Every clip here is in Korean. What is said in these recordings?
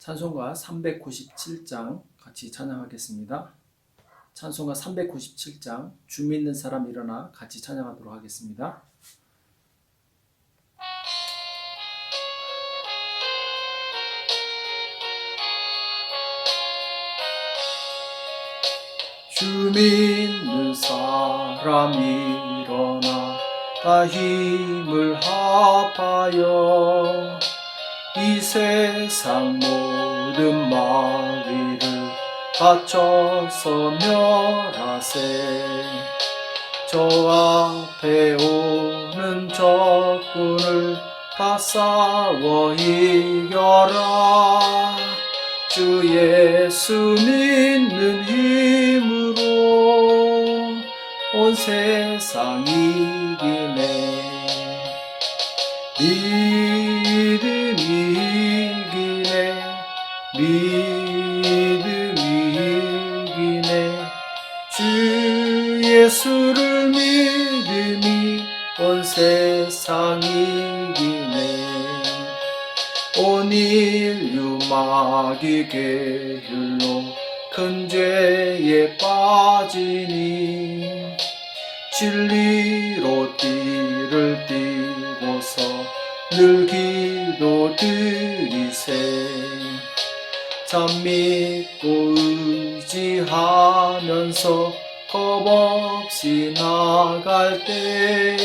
찬송가 397장 같이 찬양하겠습니다. 찬송가 397장 주 믿는 사람 일어나 같이 찬양하도록 하겠습니다. 주 믿는 사람 일어나 다 힘을 합하여 이 세상 모든 마귀를 갖춰서 멸하세. 저 앞에 오는 적군을 다 싸워 이겨라. 주 예수 믿는 힘으로 온 세상 이기네. 믿음이 이기네. 믿음이 이기네. 주 예수를 믿음이 온 세상 이기네. 온 인류 마귀 계율로 큰 죄에 빠지니 진리로 띠를 띠고서 늘 기도드리세. 참 믿고 의지하면서 겁없이 나갈 때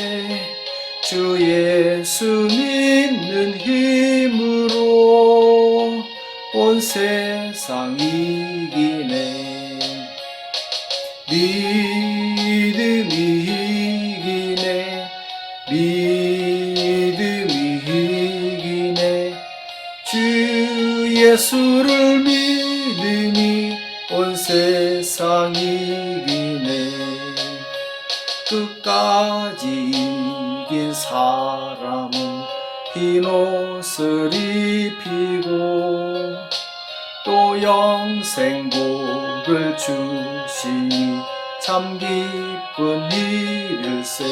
주 예수 믿는 힘으로 온 세상 이기네. 믿음이 이기네. 믿음이 이기네. 주 예수를 믿음이 온 세상 이기네. 끝까지 이긴 사람은 흰 옷을 입히고 또 영생복을 주시니 참 기쁜 일일세.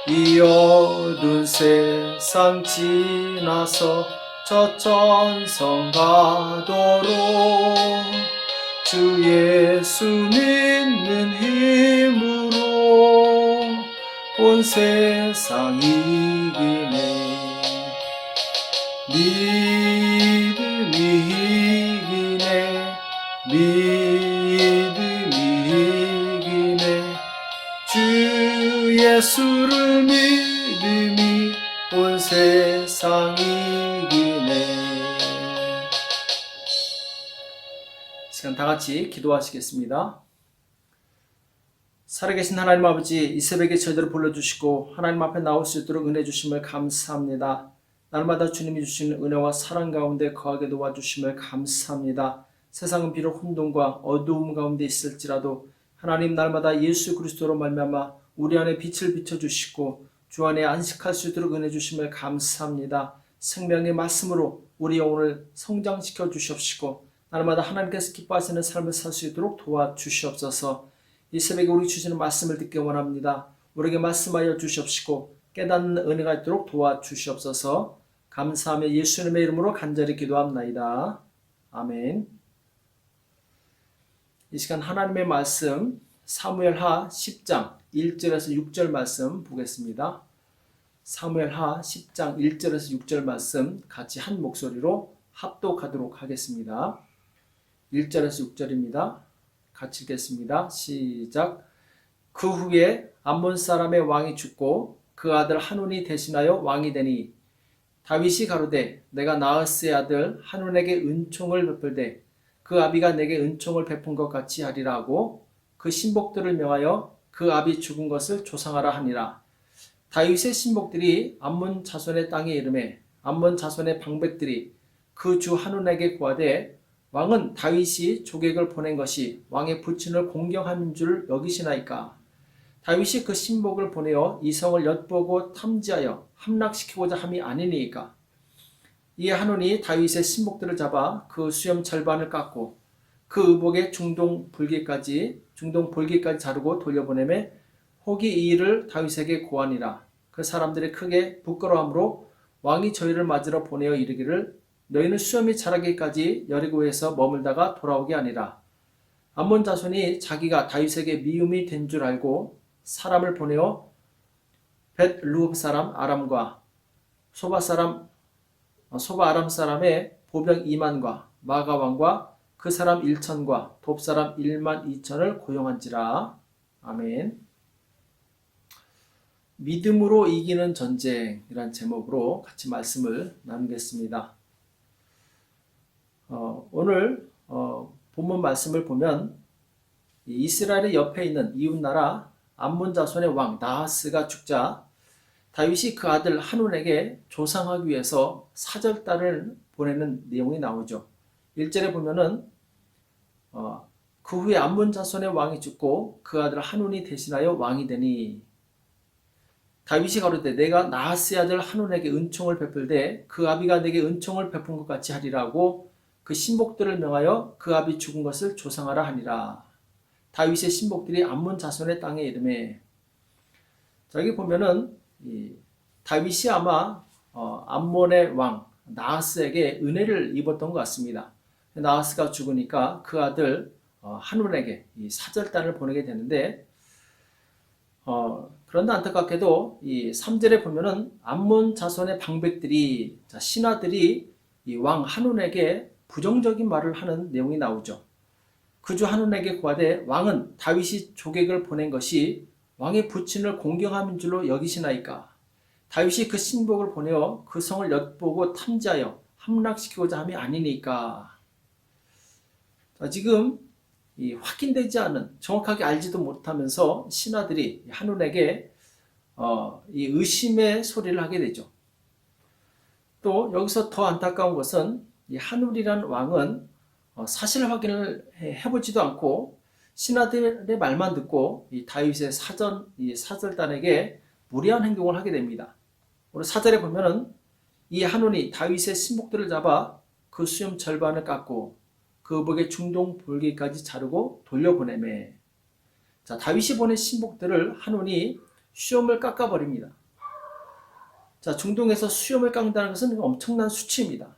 이 어두운 세상 지나서 저 천성 가도록 주 예수 믿는 힘으로 온 세상 이기네. 믿음이 이기네. 믿음이 이기네. 주 예수를 믿음이 온 세상 이기네. 시간 다 같이 기도하시겠습니다. 살아계신 하나님 아버지, 이 새벽에 저희들을 불러주시고 하나님 앞에 나올 수 있도록 은혜 주심을 감사합니다. 날마다 주님이 주시는 은혜와 사랑 가운데 거하게 도와주심을 감사합니다. 세상은 비록 혼돈과 어두움 가운데 있을지라도 하나님 날마다 예수 그리스도로 말미암아 우리 안에 빛을 비춰주시고 주 안에 안식할 수 있도록 은혜 주심을 감사합니다. 생명의 말씀으로 우리 영혼을 성장시켜 주시옵시고 날마다 하나님께서 기뻐하시는 삶을 살 수 있도록 도와주시옵소서. 이 새벽에 우리 주시는 말씀을 듣기 원합니다. 우리에게 말씀하여 주시옵시고 깨닫는 은혜가 있도록 도와주시옵소서. 감사하며 예수님의 이름으로 간절히 기도합나이다. 아멘. 이 시간 하나님의 말씀 사무엘하 10장 1절에서 6절 말씀 보겠습니다. 사무엘하 10장 1절에서 6절 말씀 같이 한 목소리로 합독하도록 하겠습니다. 1절에서 6절입니다. 같이 읽겠습니다. 시작. 그 후에 암몬 사람의 왕이 죽고 그 아들 한운이 대신하여 왕이 되니 다윗이 가로되 내가 나으스의 아들 한운에게 은총을 베풀되 그 아비가 내게 은총을 베푼 것 같이 하리라 하고 그 신복들을 명하여 그 아비 죽은 것을 조상하라 하니라. 다윗의 신복들이 암몬 자손의 땅에 이르매 암몬 자손의 방백들이 그 주 한운에게 구하되 왕은 다윗이 조객을 보낸 것이 왕의 부친을 공경하는 줄 여기시나이까. 다윗이 그 신복을 보내어 이 성을 엿보고 탐지하여 함락시키고자 함이 아니니까. 이에 한운이 다윗의 신복들을 잡아 그 수염 절반을 깎고 그 의복의 중동 볼기까지 자르고 돌려보내매 혹이 이 일을 다윗에게 고하니라. 그 사람들이 크게 부끄러움으로 왕이 저희를 맞으러 보내어 이르기를 너희는 수염이 자라기까지 여리고에서 머물다가 돌아오게 하니라. 암몬 자손이 자기가 다윗에게 미움이 된 줄 알고 사람을 보내어 벳루업 사람 아람과 소바 아람 사람의 보병 2만과 마가 왕과 그 사람 1천과 돕 사람 1만 2천을 고용한지라. 아멘. 믿음으로 이기는 전쟁이란 제목으로 같이 말씀을 나누겠습니다. 오늘 본문 말씀을 보면 이스라엘의 옆에 있는 이웃나라 암몬 자손의 왕 나하스가 죽자 다윗이 그 아들 한운에게 조상하기 위해서 사절단을 보내는 내용이 나오죠. 1절에 보면은 그 후에 암몬 자손의 왕이 죽고 그 아들 한운이 대신하여 왕이 되니 다윗이 가로되 내가 나하스의 아들 한운에게 은총을 베풀되 그 아비가 내게 은총을 베푼 것 같이 하리라고 그 신복들을 명하여 그 아비 죽은 것을 조상하라 하니라. 다윗의 신복들이 암몬 자손의 땅에 이름에. 자, 여기 보면은 다윗이 아마 암몬의 왕 나하스에게 은혜를 입었던 것 같습니다. 나하스가 죽으니까 그 아들 한운에게 이 사절단을 보내게 되는데 그런데 안타깝게도 이 3절에 보면은 암몬 자손의 방백들이 신하들이 이 왕 한운에게 부정적인 말을 하는 내용이 나오죠. 그주 한운에게 구하되 왕은 다윗이 조객을 보낸 것이 왕의 부친을 공경함인 줄로 여기시나이까. 다윗이 그 신복을 보내어 그 성을 엿보고 탐지하여 함락시키고자 함이 아니니까. 자, 지금 확인되지 않은, 정확하게 알지도 못하면서 신하들이 한운에게 이 의심의 소리를 하게 되죠. 또 여기서 더 안타까운 것은 이 한울이란 왕은 사실 확인을 해보지도 않고 신하들의 말만 듣고 이 다윗의 사절단에게 무리한 행동을 하게 됩니다. 오늘 4절에 보면은 이 한운이 다윗의 신복들을 잡아 그 수염 절반을 깎고 그 의복의 중동 볼기까지 자르고 돌려보내매. 자, 다윗이 보낸 신복들을 한운이 수염을 깎아버립니다. 자, 중동에서 수염을 깎는다는 것은 엄청난 수치입니다.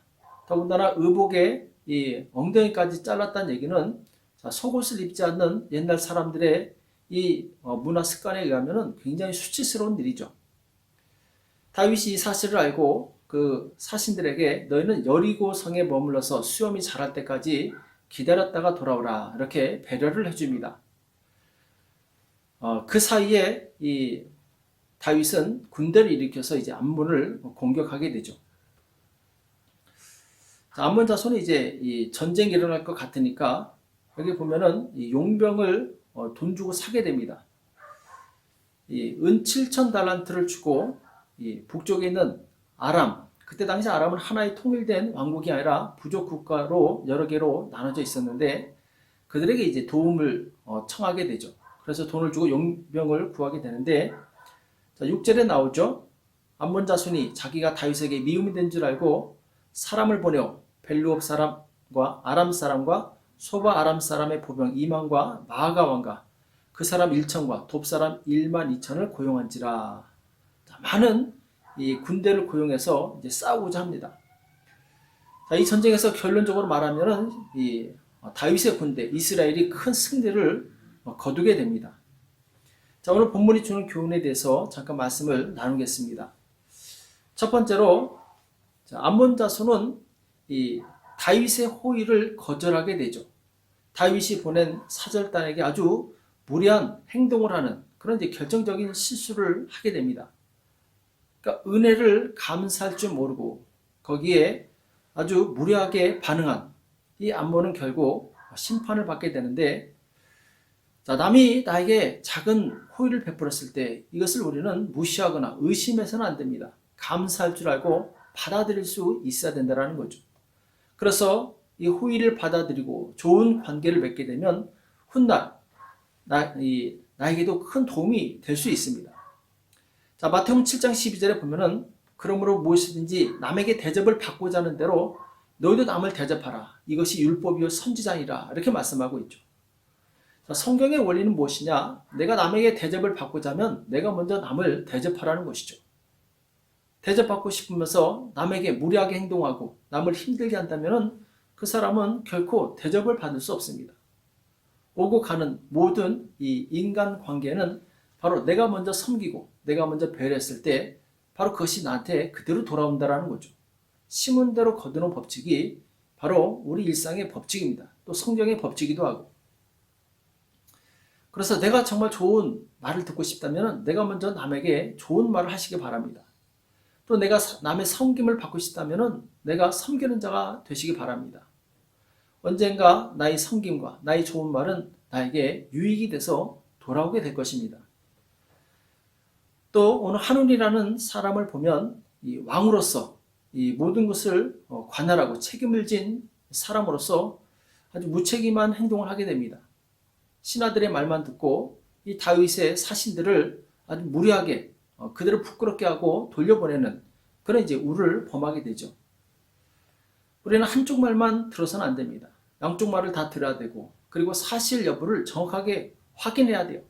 더군다나 의복의 이 엉덩이까지 잘랐다는 얘기는 속옷을 입지 않는 옛날 사람들의 이 문화 습관에 의하면 굉장히 수치스러운 일이죠. 다윗이 이 사실을 알고 그 사신들에게 너희는 여리고 성에 머물러서 수염이 자랄 때까지 기다렸다가 돌아오라 이렇게 배려를 해줍니다. 그 사이에 이 다윗은 군대를 일으켜서 이제 암몬을 공격하게 되죠. 암몬 자손이 이제 이 전쟁이 일어날 것 같으니까 여기 보면은 이 용병을 돈 주고 사게 됩니다. 이 은 7천 달란트를 주고 이 북쪽에 있는 아람, 그때 당시 아람은 하나의 통일된 왕국이 아니라 부족 국가로 여러 개로 나눠져 있었는데 그들에게 이제 도움을 청하게 되죠. 그래서 돈을 주고 용병을 구하게 되는데 자, 6절에 나오죠. 암몬 자손이 자기가 다윗에게 미움이 된 줄 알고 사람을 보내어 벨루업 사람과 아람 사람과 소바 아람 사람의 보병 2만과 마가 왕과 그 사람 1천과 돕 사람 1만 2천을 고용한지라. 자, 많은 이 군대를 고용해서 이제 싸우고자 합니다. 자, 이 전쟁에서 결론적으로 말하면은 이 다윗의 군대 이스라엘이 큰 승리를 거두게 됩니다. 자, 오늘 본문이 주는 교훈에 대해서 잠깐 말씀을 나누겠습니다. 첫 번째로 암몬 자손은 이 다윗의 호의를 거절하게 되죠. 다윗이 보낸 사절단에게 아주 무리한 행동을 하는 그런 이제 결정적인 실수를 하게 됩니다. 그러니까 은혜를 감사할 줄 모르고 거기에 아주 무리하게 반응한 이 암몬은 결국 심판을 받게 되는데, 자, 남이 나에게 작은 호의를 베풀었을 때 이것을 우리는 무시하거나 의심해서는 안 됩니다. 감사할 줄 알고 받아들일 수 있어야 된다는 거죠. 그래서 이 호의를 받아들이고 좋은 관계를 맺게 되면 훗날 나에게도 큰 도움이 될 수 있습니다. 자, 마태복음 7장 12절에 보면은 그러므로 무엇이든지 남에게 대접을 받고자 하는 대로 너희도 남을 대접하라. 이것이 율법이요 선지자니라. 이렇게 말씀하고 있죠. 자, 성경의 원리는 무엇이냐? 내가 남에게 대접을 받고자 하면 내가 먼저 남을 대접하라는 것이죠. 대접받고 싶으면서 남에게 무례하게 행동하고 남을 힘들게 한다면 그 사람은 결코 대접을 받을 수 없습니다. 오고 가는 모든 이 인간 관계는 바로 내가 먼저 섬기고 내가 먼저 배려했을 때 바로 그것이 나한테 그대로 돌아온다는 거죠. 심은 대로 거두는 법칙이 바로 우리 일상의 법칙입니다. 또 성경의 법칙이기도 하고. 그래서 내가 정말 좋은 말을 듣고 싶다면 내가 먼저 남에게 좋은 말을 하시기 바랍니다. 또 내가 남의 섬김을 받고 싶다면 내가 섬기는 자가 되시기 바랍니다. 언젠가 나의 섬김과 나의 좋은 말은 나에게 유익이 돼서 돌아오게 될 것입니다. 또 오늘 한운이라는 사람을 보면 이 왕으로서 이 모든 것을 관할하고 책임을 진 사람으로서 아주 무책임한 행동을 하게 됩니다. 신하들의 말만 듣고 이 다윗의 사신들을 아주 무리하게 그들을 부끄럽게 하고 돌려보내는 그런 이제 우를 범하게 되죠. 우리는 한쪽 말만 들어서는 안 됩니다. 양쪽 말을 다 들어야 되고 그리고 사실 여부를 정확하게 확인해야 돼요.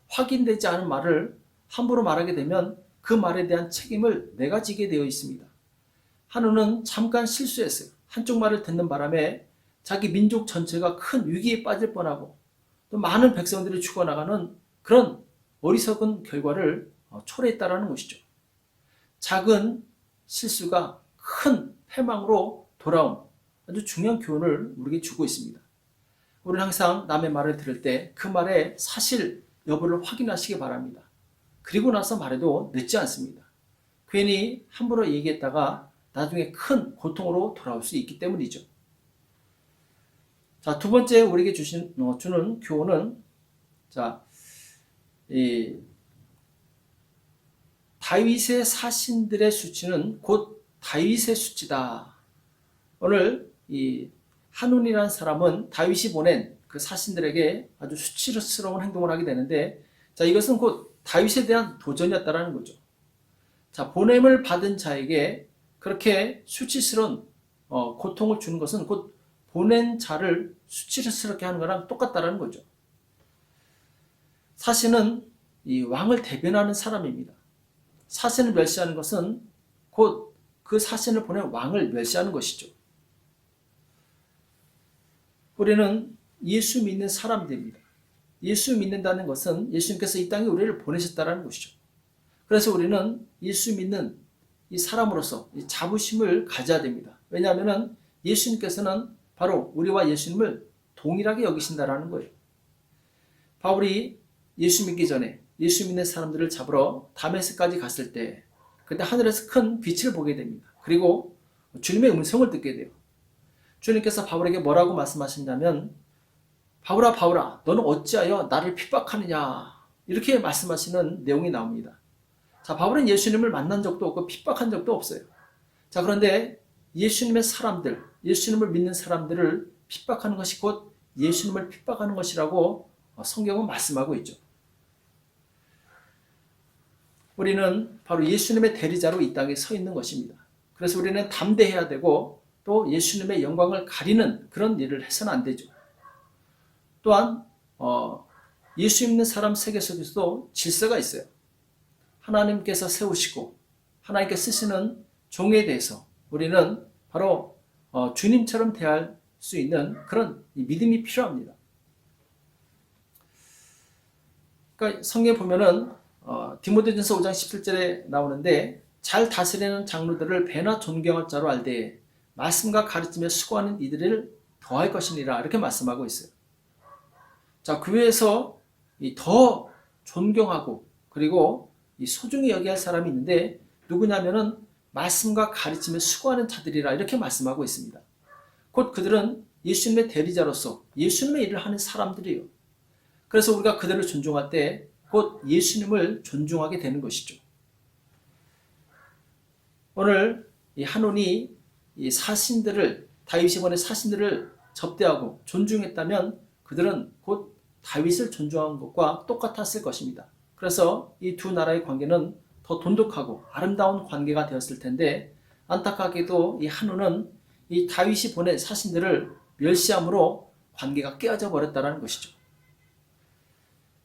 확인되지 않은 말을 함부로 말하게 되면 그 말에 대한 책임을 내가 지게 되어 있습니다. 한우는 잠깐 실수했어요. 한쪽 말을 듣는 바람에 자기 민족 전체가 큰 위기에 빠질 뻔하고 또 많은 백성들이 죽어나가는 그런 어리석은 결과를 초래했다는 것이죠. 작은 실수가 큰 패망으로 돌아온 아주 중요한 교훈을 우리에게 주고 있습니다. 우리는 항상 남의 말을 들을 때 그 말의 사실 여부를 확인하시기 바랍니다. 그리고 나서 말해도 늦지 않습니다. 괜히 함부로 얘기했다가 나중에 큰 고통으로 돌아올 수 있기 때문이죠. 자, 두 번째 우리에게 주는 교훈은 이 다윗의 사신들의 수치는 곧 다윗의 수치다. 오늘 이 한운이라는 사람은 다윗이 보낸 그 사신들에게 아주 수치스러운 행동을 하게 되는데, 자, 이것은 곧 다윗에 대한 도전이었다라는 거죠. 자, 보냄을 받은 자에게 그렇게 수치스러운 고통을 주는 것은 곧 보낸 자를 수치스럽게 하는 거랑 똑같다라는 거죠. 사신은 이 왕을 대변하는 사람입니다. 사신을 멸시하는 것은 곧 그 사신을 보낸 왕을 멸시하는 것이죠. 우리는 예수 믿는 사람들입니다. 예수 믿는다는 것은 예수님께서 이 땅에 우리를 보내셨다는 것이죠. 그래서 우리는 예수 믿는 이 사람으로서 이 자부심을 가져야 됩니다. 왜냐하면 예수님께서는 바로 우리와 예수님을 동일하게 여기신다는 거예요. 바울이 예수 믿기 전에 예수 믿는 사람들을 잡으러 다메섹까지 갔을 때 그때 하늘에서 큰 빛을 보게 됩니다. 그리고 주님의 음성을 듣게 돼요. 주님께서 바울에게 뭐라고 말씀하시냐면 바울아 바울아 너는 어찌하여 나를 핍박하느냐 이렇게 말씀하시는 내용이 나옵니다. 자, 바울은 예수님을 만난 적도 없고 핍박한 적도 없어요. 자, 그런데 예수님의 사람들, 예수님을 믿는 사람들을 핍박하는 것이 곧 예수님을 핍박하는 것이라고 성경은 말씀하고 있죠. 우리는 바로 예수님의 대리자로 이 땅에 서 있는 것입니다. 그래서 우리는 담대해야 되고 또 예수님의 영광을 가리는 그런 일을 해서는 안 되죠. 또한 예수 믿는 사람 세계 속에서도 질서가 있어요. 하나님께서 세우시고 하나님께 쓰시는 종에 대해서 우리는 바로 주님처럼 대할 수 있는 그런 믿음이 필요합니다. 그러니까 성경에 보면은 디모데전서 5장 17절에 나오는데 잘 다스리는 장로들을 배나 존경할 자로 알되 말씀과 가르침에 수고하는 이들을 더할 것이니라 이렇게 말씀하고 있어요. 자, 그 외에서 더 존경하고 그리고 소중히 여겨야 할 사람이 있는데 누구냐면은 말씀과 가르침에 수고하는 자들이라 이렇게 말씀하고 있습니다. 곧 그들은 예수님의 대리자로서 예수님의 일을 하는 사람들이에요. 그래서 우리가 그들을 존중할 때 곧 예수님을 존중하게 되는 것이죠. 오늘 이 한온이 이 사신들을 다윗이 보낸 사신들을 접대하고 존중했다면 그들은 곧 다윗을 존중한 것과 똑같았을 것입니다. 그래서 이 두 나라의 관계는 더 돈독하고 아름다운 관계가 되었을 텐데 안타깝게도 이 한온은 이 다윗이 보낸 사신들을 멸시함으로 관계가 깨어져 버렸다는 것이죠.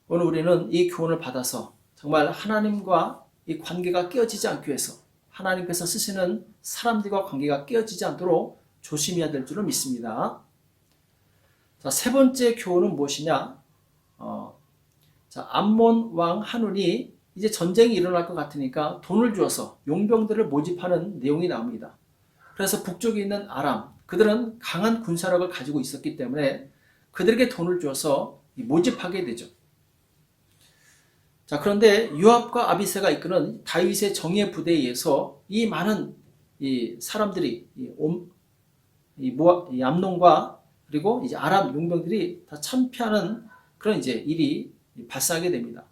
오늘 우리는 이 교훈을 받아서 정말 하나님과 이 관계가 깨어지지 않기 위해서 하나님께서 쓰시는 사람들과 관계가 깨어지지 않도록 조심해야 될 줄을 믿습니다. 자, 세 번째 교훈은 무엇이냐? 자, 암몬 왕 한운이 이제 전쟁이 일어날 것 같으니까 돈을 주어서 용병들을 모집하는 내용이 나옵니다. 그래서 북쪽에 있는 아람, 그들은 강한 군사력을 가지고 있었기 때문에 그들에게 돈을 주어서 모집하게 되죠. 자, 그런데 요압과 아비새가 이끄는 다윗의 정예 부대에 의해서 이 많은 이 사람들이 이 암논과 그리고 이제 아람 용병들이 다 참패하는 그런 이제 일이 발생하게 됩니다.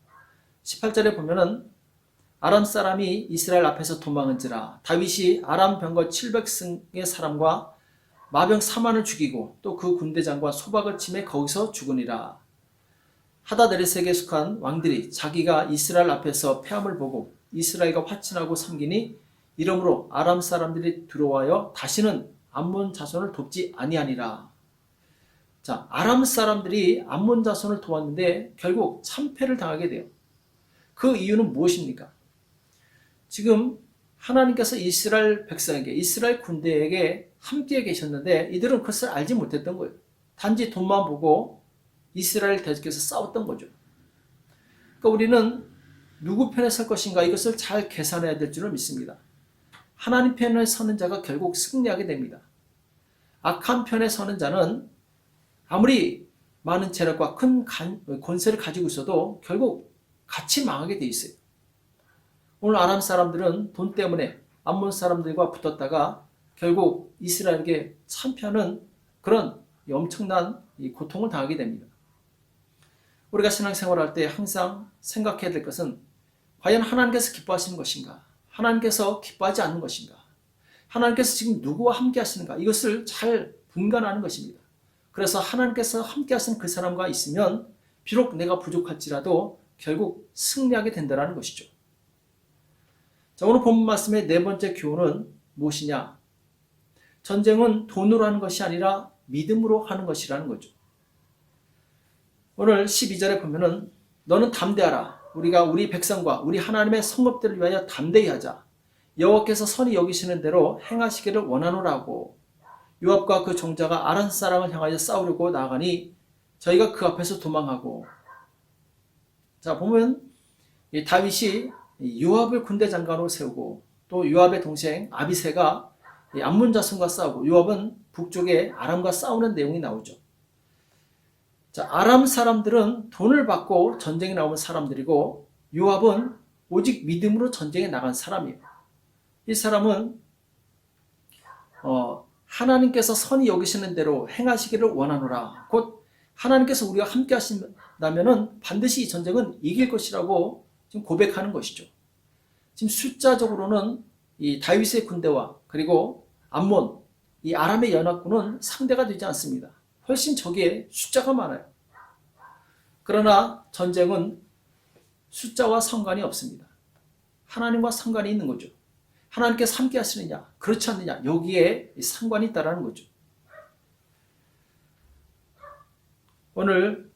18절에 보면은 아람 사람이 이스라엘 앞에서 도망은지라 다윗이 아람 병거 700승의 사람과 마병 4만을 죽이고 또 그 군대장과 소박을 치매 거기서 죽으니라. 하다데레색에 속한 왕들이 자기가 이스라엘 앞에서 패함을 보고 이스라엘과 화친하고 섬기니 이러므로 아람 사람들이 들어와여 다시는 암몬 자손을 돕지 아니하니라. 자, 아람 사람들이 암몬 자손을 도왔는데 결국 참패를 당하게 돼요. 그 이유는 무엇입니까? 지금 하나님께서 이스라엘 백성에게, 이스라엘 군대에게 함께 계셨는데 이들은 그것을 알지 못했던 거예요. 단지 돈만 보고 이스라엘 대적해서 싸웠던 거죠. 그러니까 우리는 누구 편에 설 것인가 이것을 잘 계산해야 될 줄을 믿습니다. 하나님 편에 서는 자가 결국 승리하게 됩니다. 악한 편에 서는 자는 아무리 많은 재력과 큰 권세를 가지고 있어도 결국 같이 망하게 돼 있어요. 오늘 아람 사람들은 돈 때문에 암몬 사람들과 붙었다가 결국 이스라엘에게 참패하는 그런 엄청난 고통을 당하게 됩니다. 우리가 신앙생활할 때 항상 생각해야 될 것은 과연 하나님께서 기뻐하시는 것인가? 하나님께서 기뻐하지 않는 것인가? 하나님께서 지금 누구와 함께 하시는가? 이것을 잘 분간하는 것입니다. 그래서 하나님께서 함께 하시는 그 사람과 있으면 비록 내가 부족할지라도 결국 승리하게 된다는 것이죠. 자, 오늘 본문 말씀의 네 번째 교훈은 무엇이냐? 전쟁은 돈으로 하는 것이 아니라 믿음으로 하는 것이라는 거죠. 오늘 12절에 보면은 너는 담대하라. 우리가 우리 백성과 우리 하나님의 성읍들을 위하여 담대히 하자. 여호와께서 선히 여기시는 대로 행하시기를 원하노라고. 요압과 그 종자가 아람 사람을 향하여 싸우려고 나아가니 저희가 그 앞에서 도망하고. 자, 보면 다윗이 요압을 군대 장관으로 세우고 또 요압의 동생 아비새가 암몬 자손과 싸우고 요압은 북쪽에 아람과 싸우는 내용이 나오죠. 자, 아람 사람들은 돈을 받고 전쟁에 나오는 사람들이고 요압은 오직 믿음으로 전쟁에 나간 사람이에요. 이 사람은 하나님께서 선히 여기시는 대로 행하시기를 원하노라. 곧 하나님께서 우리와 함께 하신다면 반드시 이 전쟁은 이길 것이라고 지금 고백하는 것이죠. 지금 숫자적으로는 이 다윗의 군대와 그리고 암몬, 이 아람의 연합군은 상대가 되지 않습니다. 훨씬 적의 숫자가 많아요. 그러나 전쟁은 숫자와 상관이 없습니다. 하나님과 상관이 있는 거죠. 하나님께서 함께 하시느냐, 그렇지 않느냐, 여기에 상관이 있다는 거죠. 오늘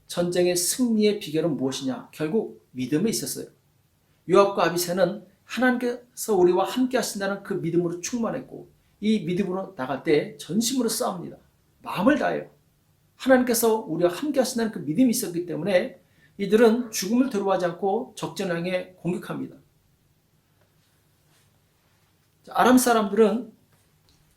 전쟁의 승리의 비결은 무엇이냐? 결국 믿음에 있었어요. 요압과 아비새는 하나님께서 우리와 함께 하신다는 그 믿음으로 충만했고 이 믿음으로 나갈 때 전심으로 싸웁니다. 마음을 다해요. 하나님께서 우리와 함께 하신다는 그 믿음이 있었기 때문에 이들은 죽음을 두려워하지 않고 적전을 향해 공격합니다. 아람 사람들은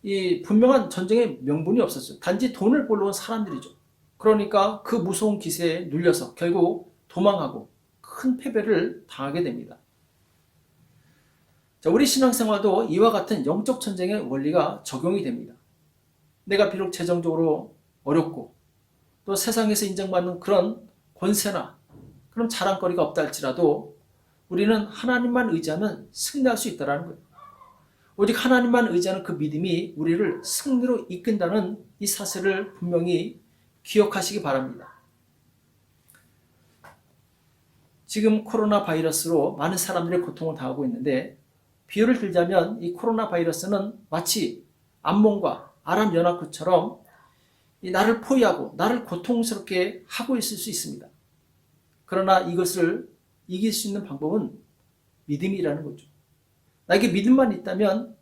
이 분명한 전쟁의 명분이 없었어요. 단지 돈을 벌러 온 사람들이죠. 그러니까 그 무서운 기세에 눌려서 결국 도망하고 큰 패배를 당하게 됩니다. 자, 우리 신앙생활도 이와 같은 영적 전쟁의 원리가 적용이 됩니다. 내가 비록 재정적으로 어렵고 또 세상에서 인정받는 그런 권세나 그런 자랑거리가 없다 할지라도 우리는 하나님만 의지하면 승리할 수 있다는 거예요. 오직 하나님만 의지하는 그 믿음이 우리를 승리로 이끈다는 이 사실을 분명히 기억하시기 바랍니다. 지금 코로나 바이러스로 많은 사람들이 고통을 당하고 있는데 비유를 들자면 이 코로나 바이러스는 마치 암몬과 아람 연합군처럼 나를 포위하고 나를 고통스럽게 하고 있을 수 있습니다. 그러나 이것을 이길 수 있는 방법은 믿음이라는 거죠. 나에게 믿음만 있다면,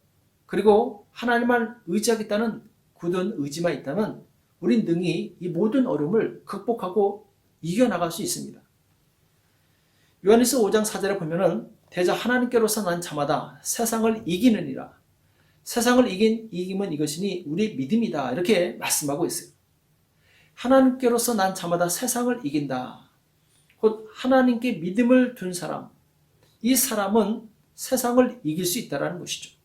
그리고 하나님만 의지하겠다는 굳은 의지만 있다면 우린 능히 이 모든 어려움을 극복하고 이겨나갈 수 있습니다. 요한일서 5장 4절에 보면은 대저 하나님께로서 난 자마다 세상을 이기느니라. 세상을 이김은 이것이니 우리 믿음이다. 이렇게 말씀하고 있어요. 하나님께로서 난 자마다 세상을 이긴다. 곧 하나님께 믿음을 둔 사람, 이 사람은 세상을 이길 수 있다는 것이죠.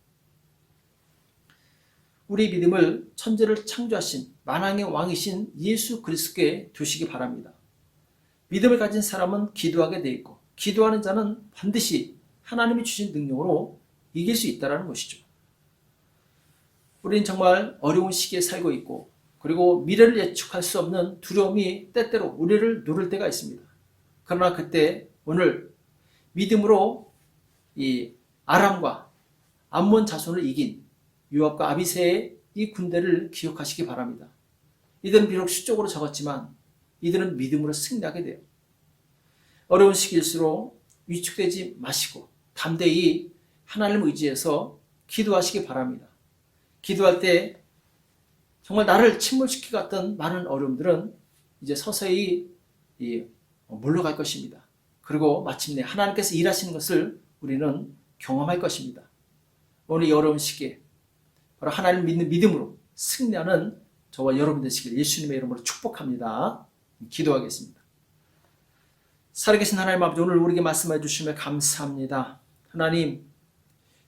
우리 믿음을 천지를 창조하신 만왕의 왕이신 예수 그리스도께 두시기 바랍니다. 믿음을 가진 사람은 기도하게 돼 있고, 기도하는 자는 반드시 하나님이 주신 능력으로 이길 수 있다는 것이죠. 우리는 정말 어려운 시기에 살고 있고, 그리고 미래를 예측할 수 없는 두려움이 때때로 우리를 누를 때가 있습니다. 그러나 그때 오늘 믿음으로 이 아람과 암몬 자손을 이긴 요압과 아비새의 이 군대를 기억하시기 바랍니다. 이들은 비록 수적으로 적었지만 이들은 믿음으로 승리하게 돼요. 어려운 시기일수록 위축되지 마시고 담대히 하나님을 의지해서 기도하시기 바랍니다. 기도할 때 정말 나를 침몰시키고 갔던 많은 어려움들은 이제 서서히 물러갈 것입니다. 그리고 마침내 하나님께서 일하시는 것을 우리는 경험할 것입니다. 오늘 이 어려운 시기에 바로 하나님을 믿는 믿음으로 승리하는 저와 여러분 되시길 예수님의 이름으로 축복합니다. 기도하겠습니다. 살아계신 하나님 아버지, 오늘 우리에게 말씀해 주시며 감사합니다. 하나님,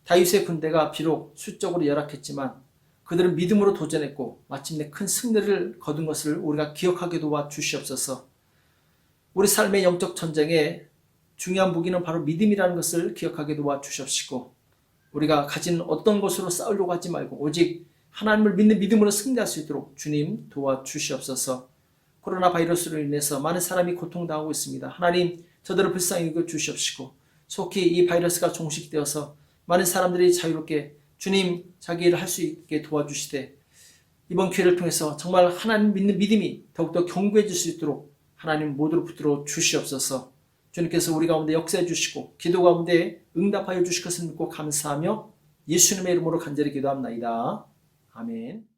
다윗의 군대가 비록 수적으로 열악했지만 그들은 믿음으로 도전했고 마침내 큰 승리를 거둔 것을 우리가 기억하게 도와주시옵소서. 우리 삶의 영적 전쟁에 중요한 무기는 바로 믿음이라는 것을 기억하게 도와주시옵시고, 우리가 가진 어떤 것으로 싸우려고 하지 말고 오직 하나님을 믿는 믿음으로 승리할 수 있도록 주님 도와주시옵소서. 코로나 바이러스로 인해서 많은 사람이 고통당하고 있습니다. 하나님, 저들을 불쌍히 여겨 주시옵시고 속히 이 바이러스가 종식되어서 많은 사람들이 자유롭게 주님 자기 일을 할 수 있게 도와주시되, 이번 기회를 통해서 정말 하나님 믿는 믿음이 더욱더 견고해질 수 있도록 하나님 모두를 붙들어 주시옵소서. 주님께서 우리 가운데 역사해 주시고 기도 가운데 응답하여 주실 것을 믿고 감사하며 예수님의 이름으로 간절히 기도합나이다. 아멘.